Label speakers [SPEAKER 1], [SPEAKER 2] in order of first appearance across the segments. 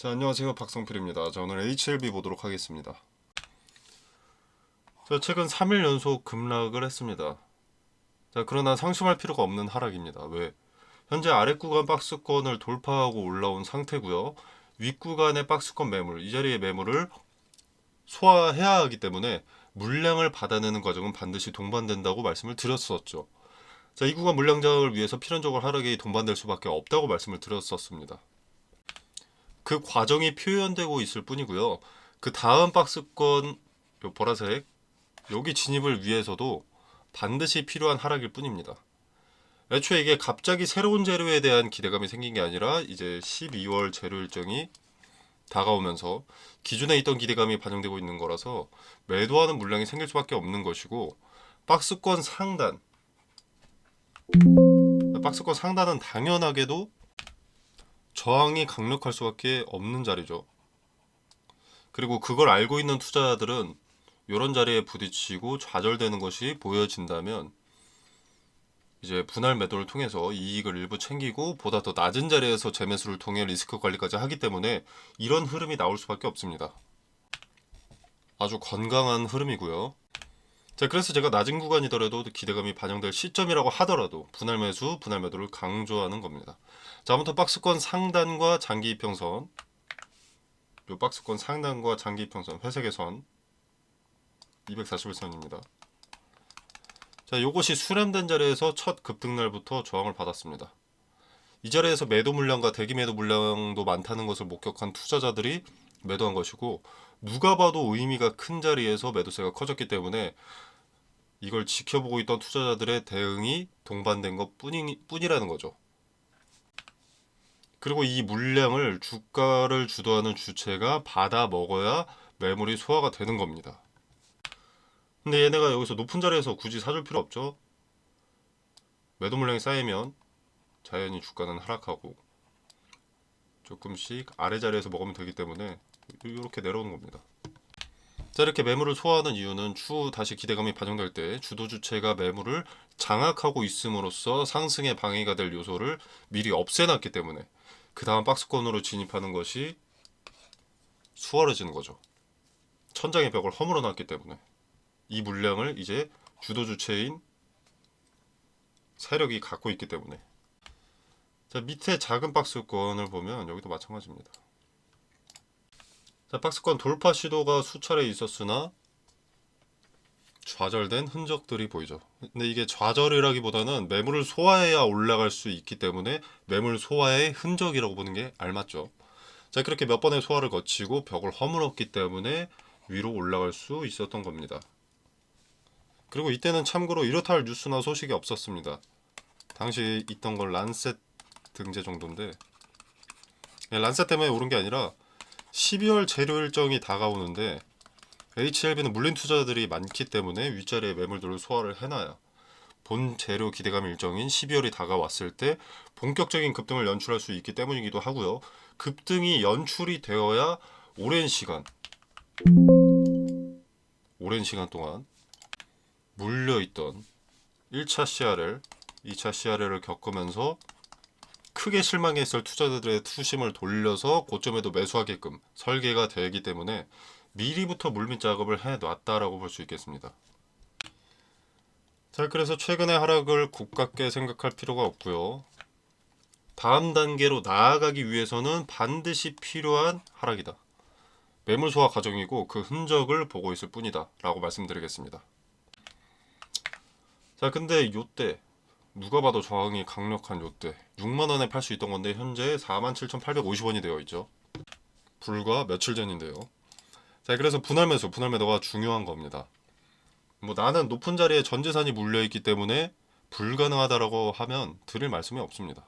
[SPEAKER 1] 자, 안녕하세요. 박성필입니다. 자, 오늘 HLB 보도록 하겠습니다. 자, 최근 3일 연속 급락을 했습니다. 자, 그러나 상심할 필요가 없는 하락입니다. 왜? 현재 아래 구간 박스권을 돌파하고 올라온 상태고요. 윗 구간의 박스권 매물, 이 자리의 매물을 소화해야 하기 때문에 물량을 받아내는 과정은 반드시 동반된다고 말씀을 드렸었죠. 자, 이 구간 물량 장악을 위해서 필연적으로 하락이 동반될 수밖에 없다고 말씀을 드렸었습니다. 그 과정이 표현되고 있을 뿐이고요. 그 다음 박스권 요 보라색 여기 진입을 위해서도 반드시 필요한 하락일 뿐입니다. 애초에 이게 갑자기 새로운 재료에 대한 기대감이 생긴 게 아니라 이제 12월 재료 일정이 다가오면서 기존에 있던 기대감이 반영되고 있는 거라서 매도하는 물량이 생길 수밖에 없는 것이고, 박스권 상단 박스권 상단은 당연하게도 저항이 강력할 수밖에 없는 자리죠. 그리고 그걸 알고 있는 투자자들은 이런 자리에 부딪히고 좌절되는 것이 보여진다면 이제 분할 매도를 통해서 이익을 일부 챙기고 보다 더 낮은 자리에서 재매수를 통해 리스크 관리까지 하기 때문에 이런 흐름이 나올 수밖에 없습니다. 아주 건강한 흐름이고요. 자, 그래서 제가 낮은 구간이더라도 기대감이 반영될 시점이라고 하더라도 분할 매수, 분할 매도를 강조하는 겁니다. 자, 아무튼 박스권 상단과 장기 이평선, 요 박스권 상단과 장기 이평선 회색의 선 241선입니다. 자, 요것이 수렴된 자리에서 첫 급등날부터 저항을 받았습니다. 이 자리에서 매도 물량과 대기 매도 물량도 많다는 것을 목격한 투자자들이 매도한 것이고, 누가 봐도 의미가 큰 자리에서 매도세가 커졌기 때문에 이걸 지켜보고 있던 투자자들의 대응이 동반된 것 뿐이라는 거죠. 그리고 이 물량을 주가를 주도하는 주체가 받아 먹어야 매물이 소화가 되는 겁니다. 근데 얘네가 여기서 높은 자리에서 굳이 사줄 필요 없죠. 매도 물량이 쌓이면 자연히 주가는 하락하고 조금씩 아래 자리에서 먹으면 되기 때문에 이렇게 내려오는 겁니다. 자, 이렇게 매물을 소화하는 이유는 추후 다시 기대감이 반영될 때 주도 주체가 매물을 장악하고 있음으로써 상승에 방해가 될 요소를 미리 없애놨기 때문에 그 다음 박스권으로 진입하는 것이 수월해지는 거죠. 천장의 벽을 허물어 놨기 때문에 이 물량을 이제 주도 주체인 세력이 갖고 있기 때문에. 자, 밑에 작은 박스권을 보면 여기도 마찬가지입니다. 자, 박스권 돌파 시도가 수차례 있었으나 좌절된 흔적들이 보이죠. 근데 이게 좌절이라기보다는 매물을 소화해야 올라갈 수 있기 때문에 매물 소화의 흔적이라고 보는 게 알맞죠. 자, 그렇게 몇 번의 소화를 거치고 벽을 허물었기 때문에 위로 올라갈 수 있었던 겁니다. 그리고 이때는 참고로 이렇다 할 뉴스나 소식이 없었습니다. 당시 있던 건 란셋 등재 정도인데, 란셋 때문에 오른 게 아니라 12월 재료 일정이 다가오는데 HLB는 물린 투자자들이 많기 때문에 윗자리에 매물들을 소화를 해놔야 본 재료 기대감 일정인 12월이 다가왔을 때 본격적인 급등을 연출할 수 있기 때문이기도 하고요. 급등이 연출이 되어야 오랜 시간 동안 물려있던 1차 CRL, 2차 CRL을 겪으면서 크게 실망했을 투자자들의 투심을 돌려서 고점에도 매수하게끔 설계가 되기 때문에 미리부터 물밑 작업을 해놨다라고 볼 수 있겠습니다. 자, 그래서 최근의 하락을 고깝게 생각할 필요가 없고요. 다음 단계로 나아가기 위해서는 반드시 필요한 하락이다. 매물 소화 과정이고 그 흔적을 보고 있을 뿐이다 라고 말씀드리겠습니다. 자, 근데 요때 누가 봐도 저항이 강력한 요때 6만원에 팔 수 있던 건데 현재 47,850원이 되어 있죠. 불과 며칠 전인데요. 자, 그래서 분할 매도가 중요한 겁니다. 뭐 나는 높은 자리에 전 재산이 물려있기 때문에 불가능하다라고 하면 드릴 말씀이 없습니다.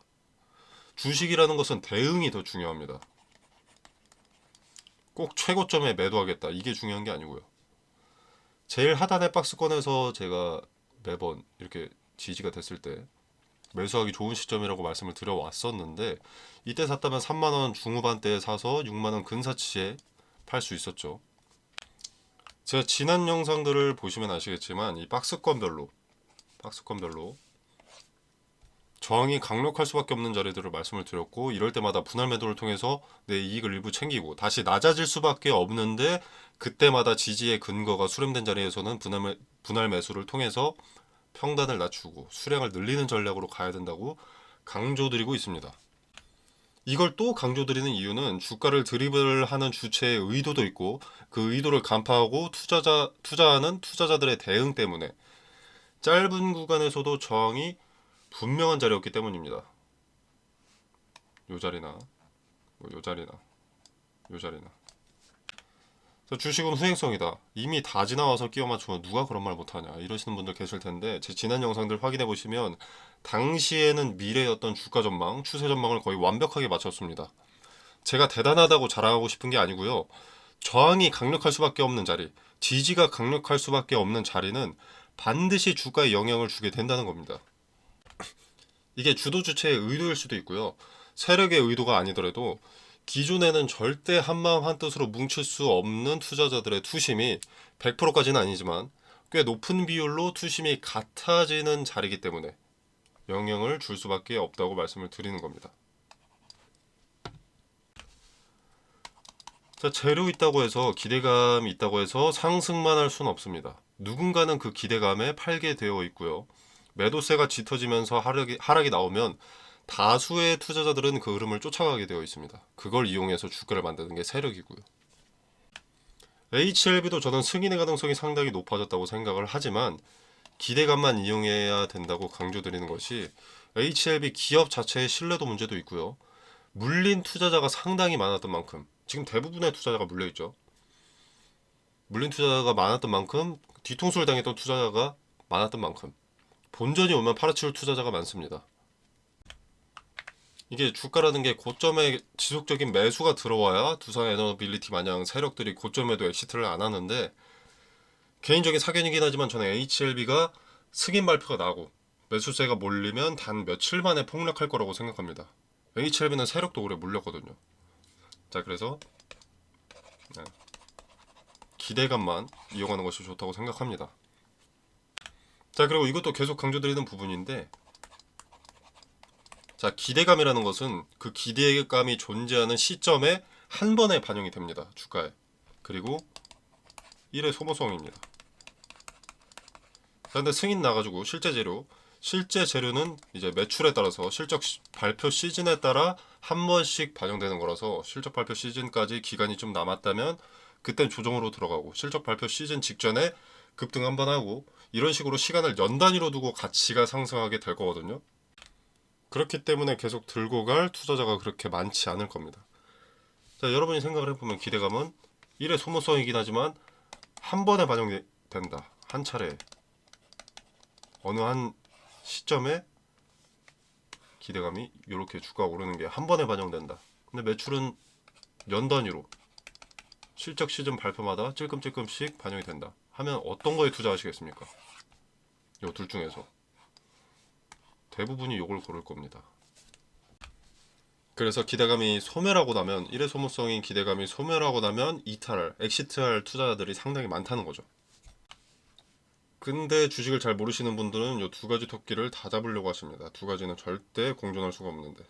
[SPEAKER 1] 주식이라는 것은 대응이 더 중요합니다. 꼭 최고점에 매도하겠다 이게 중요한 게 아니고요. 제일 하단의 박스권에서 제가 매번 이렇게 지지가 됐을 때 매수하기 좋은 시점이라고 말씀을 드려왔었는데, 이때 샀다면 3만원 중후반대에 사서 6만원 근사치에 팔 수 있었죠. 제가 지난 영상들을 보시면 아시겠지만 이 박스권별로 저항이 강력할 수밖에 없는 자리들을 말씀을 드렸고, 이럴 때마다 분할 매도를 통해서 내 이익을 일부 챙기고 다시 낮아질 수밖에 없는데, 그때마다 지지의 근거가 수렴된 자리에서는 분할 매수를 통해서 평단을 낮추고 수량을 늘리는 전략으로 가야 된다고 강조드리고 있습니다. 이걸 또 강조드리는 이유는 주가를 드리블하는 주체의 의도도 있고, 그 의도를 간파하고 투자하는 투자자들의 대응 때문에 짧은 구간에서도 저항이 분명한 자리였기 때문입니다. 요 자리나 요 자리나 요 자리나. 주식은 후행성이다. 이미 다 지나와서 끼워 맞추면 누가 그런 말 못하냐 이러시는 분들 계실 텐데, 제 지난 영상들 확인해 보시면 당시에는 미래의 어떤 주가 전망, 추세 전망을 거의 완벽하게 맞췄습니다. 제가 대단하다고 자랑하고 싶은 게 아니고요. 저항이 강력할 수밖에 없는 자리, 지지가 강력할 수밖에 없는 자리는 반드시 주가에 영향을 주게 된다는 겁니다. 이게 주도 주체의 의도일 수도 있고요. 세력의 의도가 아니더라도 기존에는 절대 한마음 한뜻으로 뭉칠 수 없는 투자자들의 투심이 100%까지는 아니지만 꽤 높은 비율로 투심이 같아지는 자리이기 때문에 영향을 줄 수밖에 없다고 말씀을 드리는 겁니다. 자, 재료 있다고 해서, 기대감이 있다고 해서 상승만 할 수는 없습니다. 누군가는 그 기대감에 팔게 되어 있고요. 매도세가 짙어지면서 하락이 나오면 다수의 투자자들은 그 흐름을 쫓아가게 되어 있습니다. 그걸 이용해서 주가를 만드는 게 세력이고요. HLB도 저는 승인의 가능성이 상당히 높아졌다고 생각을 하지만, 기대감만 이용해야 된다고 강조드리는 것이, HLB 기업 자체의 신뢰도 문제도 있고요. 물린 투자자가 상당히 많았던 만큼, 지금 대부분의 투자자가 물려있죠. 물린 투자자가 많았던 만큼, 뒤통수를 당했던 투자자가 많았던 만큼 본전이 오면 팔아치울 투자자가 많습니다. 이게 주가라는 게 고점에 지속적인 매수가 들어와야 두산 에너빌리티 마냥 세력들이 고점에도 엑시트를 안 하는데, 개인적인 사견이긴 하지만 저는 HLB가 승인 발표가 나고 매수세가 몰리면 단 며칠 만에 폭락할 거라고 생각합니다. HLB는 세력도 오래 물렸거든요. 자, 그래서 네, 기대감만 이용하는 것이 좋다고 생각합니다. 자, 그리고 이것도 계속 강조드리는 부분인데, 자, 기대감이라는 것은 그 기대감이 존재하는 시점에 한 번에 반영이 됩니다. 주가에. 그리고 1의 소모성입니다. 그런데 승인 나가지고 실제 재료는 이제 매출에 따라서 실적 발표 시즌에 따라 한 번씩 반영되는 거라서, 실적 발표 시즌까지 기간이 좀 남았다면 그땐 조정으로 들어가고, 실적 발표 시즌 직전에 급등 한번 하고, 이런 식으로 시간을 연 단위로 두고 가치가 상승하게 될 거거든요. 그렇기 때문에 계속 들고 갈 투자자가 그렇게 많지 않을 겁니다. 자, 여러분이 생각을 해보면 기대감은 1의 소모성이긴 하지만 한 번에 반영된다. 한 차례 어느 한 시점에 기대감이 이렇게 주가가 오르는 게 한 번에 반영된다. 근데 매출은 연 단위로 실적 시즌 발표마다 찔끔찔끔씩 반영이 된다 하면 어떤 거에 투자하시겠습니까? 이 둘 중에서 대부분이 이걸 고를 겁니다. 그래서 기대감이 소멸하고 나면, 1의 소모성인 기대감이 소멸하고 나면 엑시트할 투자자들이 상당히 많다는 거죠. 근데 주식을 잘 모르시는 분들은 이 두 가지 토끼를 다 잡으려고 하십니다. 두 가지는 절대 공존할 수가 없는데,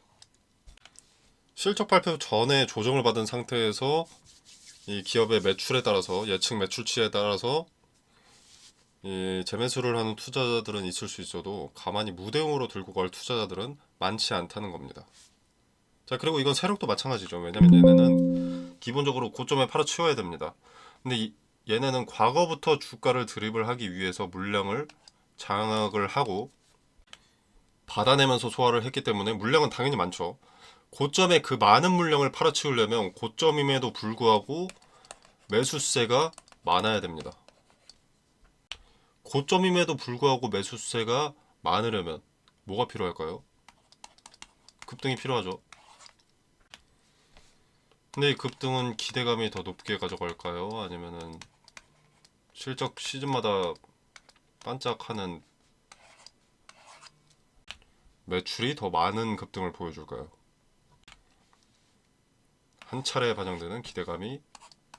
[SPEAKER 1] 실적 발표 전에 조정을 받은 상태에서 이 기업의 매출에 따라서, 예측 매출치에 따라서 이 재매수를 하는 투자자들은 있을 수 있어도 가만히 무대응으로 들고 갈 투자자들은 많지 않다는 겁니다. 자, 그리고 이건 세력도 마찬가지죠. 왜냐면 얘네는 기본적으로 고점에 팔아치워야 됩니다. 근데 얘네는 과거부터 주가를 드립을 하기 위해서 물량을 장악을 하고 받아내면서 소화를 했기 때문에 물량은 당연히 많죠. 고점에 그 많은 물량을 팔아치우려면 고점임에도 불구하고 매수세가 많아야 됩니다. 고점임에도 불구하고 매수세가 많으려면 뭐가 필요할까요? 급등이 필요하죠. 근데 이 급등은 기대감이 더 높게 가져갈까요? 아니면은 실적 시즌마다 반짝하는 매출이 더 많은 급등을 보여줄까요? 한 차례에 반영되는 기대감이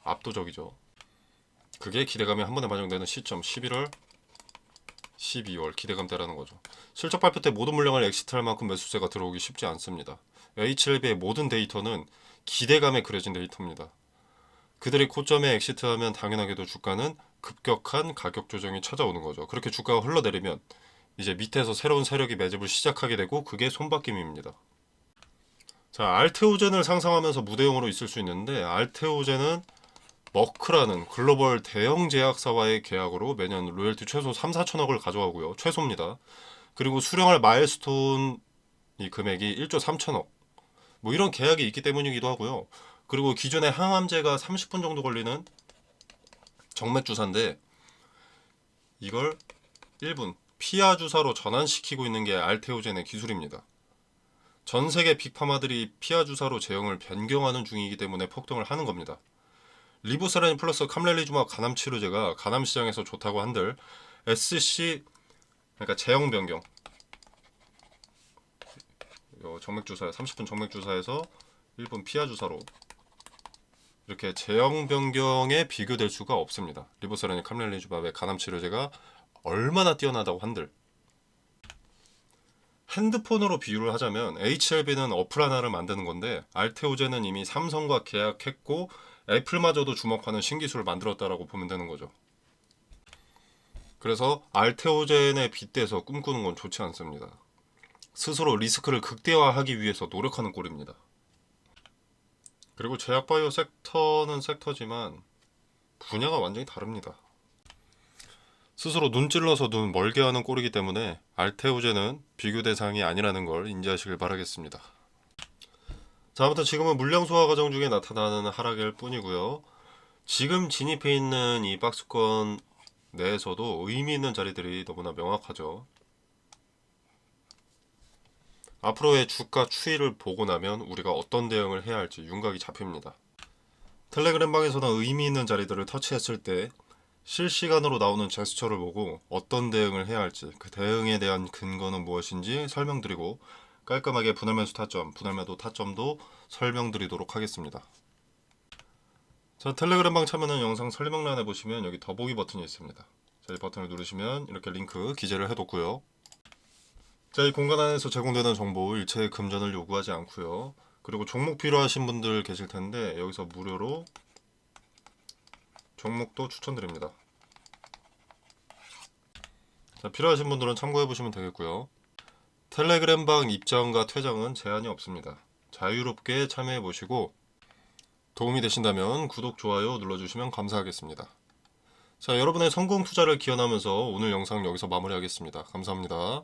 [SPEAKER 1] 압도적이죠. 그게 기대감이 한 번에 반영되는 시점 11월 12월 기대감대라는 거죠. 실적 발표 때 모든 물량을 엑시트할 만큼 매수세가 들어오기 쉽지 않습니다. HLB의 모든 데이터는 기대감에 그려진 데이터입니다. 그들이 고점에 엑시트하면 당연하게도 주가는 급격한 가격 조정이 찾아오는 거죠. 그렇게 주가가 흘러내리면 이제 밑에서 새로운 세력이 매집을 시작하게 되고 그게 손바뀜입니다. 자, 알테오젠을 상상하면서 무대용으로 있을 수 있는데 알테오젠은 머크라는 글로벌 대형 제약사와의 계약으로 매년 로열티 최소 3, 4천억을 가져가고요. 최소입니다. 그리고 수령할 마일스톤 이 금액이 1조 3천억. 뭐 이런 계약이 있기 때문이기도 하고요. 그리고 기존의 항암제가 30분 정도 걸리는 정맥 주사인데 이걸 1분 피하 주사로 전환시키고 있는 게 알테오젠의 기술입니다. 전 세계 빅파마들이 피하 주사로 제형을 변경하는 중이기 때문에 폭등을 하는 겁니다. 리보세라닌 플러스 캄렐리주마 간암 치료제가 간암 시장에서 좋다고 한들 SC 그러니까 제형 변경 정맥 주사 30분 정맥 주사에서 1분 피하 주사로 이렇게 제형 변경에 비교될 수가 없습니다. 리보세라닌 캄렐리주마의 간암 치료제가 얼마나 뛰어나다고 한들 핸드폰으로 비유를 하자면 HLB는 어플 하나를 만드는 건데 알테오젠은 이미 삼성과 계약했고 애플마저도 주목하는 신기술을 만들었다라고 보면 되는 거죠. 그래서 알테오젠에 빗대서 꿈꾸는 건 좋지 않습니다. 스스로 리스크를 극대화하기 위해서 노력하는 꼴입니다. 그리고 제약바이오 섹터는 섹터지만 분야가 완전히 다릅니다. 스스로 눈 찔러서 눈 멀게 하는 꼴이기 때문에 알테오젠은 비교 대상이 아니라는 걸 인지하시길 바라겠습니다. 자, 아무튼 지금은 물량 소화 과정 중에 나타나는 하락일 뿐이고요. 지금 진입해 있는 이 박스권 내에서도 의미 있는 자리들이 너무나 명확하죠. 앞으로의 주가 추이를 보고 나면 우리가 어떤 대응을 해야 할지 윤곽이 잡힙니다. 텔레그램 방에서는 의미 있는 자리들을 터치했을 때 실시간으로 나오는 제스처를 보고 어떤 대응을 해야 할지 그 대응에 대한 근거는 무엇인지 설명드리고 깔끔하게 분할매수 타점, 분할매도 타점도 설명드리도록 하겠습니다. 자, 텔레그램 방 참여는 영상 설명란에 보시면 여기 더보기 버튼이 있습니다. 자, 이 버튼을 누르시면 이렇게 링크 기재를 해뒀고요. 자, 이 공간 안에서 제공되는 정보 일체의 금전을 요구하지 않고요. 그리고 종목 필요하신 분들 계실 텐데 여기서 무료로 종목도 추천드립니다. 자, 필요하신 분들은 참고해 보시면 되겠고요. 텔레그램 방 입장과 퇴장은 제한이 없습니다. 자유롭게 참여해 보시고 도움이 되신다면 구독, 좋아요 눌러주시면 감사하겠습니다. 자, 여러분의 성공 투자를 기원하면서 오늘 영상 여기서 마무리하겠습니다. 감사합니다.